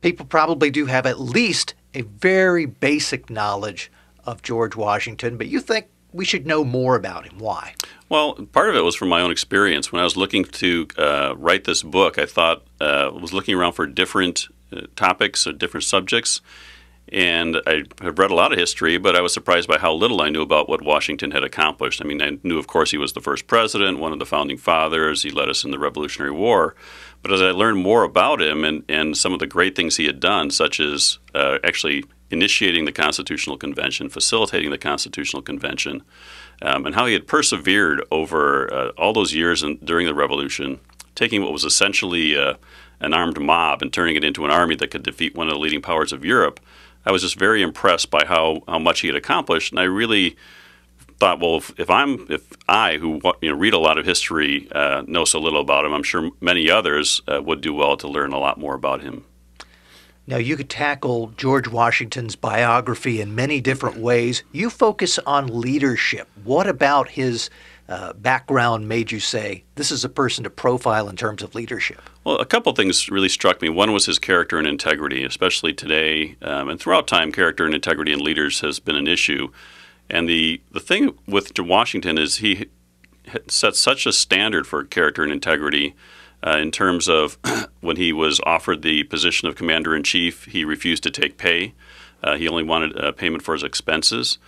People probably do have at least a very basic knowledge of George Washington, but you think we should know more about him. Why? Well, part of it was from my own experience. When I was looking to write this book, I thought, was looking around for different topics or different subjects. And I have read a lot of history, but I was surprised by how little I knew about what Washington had accomplished. I mean, I knew, of course, he was the first president, one of the founding fathers. He led us in the Revolutionary War. But as I learned more about him and some of the great things he had done, such as actually initiating the Constitutional Convention, facilitating the Constitutional Convention, and how he had persevered over all those years during the Revolution, taking what was essentially an armed mob and turning it into an army that could defeat one of the leading powers of Europe, I was just very impressed by how much he had accomplished, and I really thought, well, if I, who read a lot of history, know so little about him, I'm sure many others would do well to learn a lot more about him. Now, you could tackle George Washington's biography in many different ways. You focus on leadership. What about his background made you say, this is a person to profile in terms of leadership? Well, a couple things really struck me. One was his character and integrity, especially today. And throughout time, character and integrity in leaders has been an issue. And the thing with Washington is he set such a standard for character and integrity in terms of when he was offered the position of commander-in-chief, he refused to take pay. He only wanted payment for his expenses.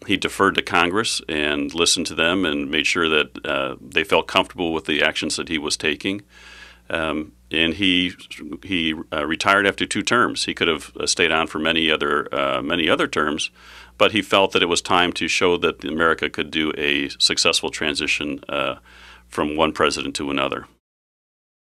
He deferred to Congress and listened to them and made sure that they felt comfortable with the actions that he was taking. And he retired after 2 terms. He could have stayed on for many other terms, but he felt that it was time to show that America could do a successful transition from one president to another.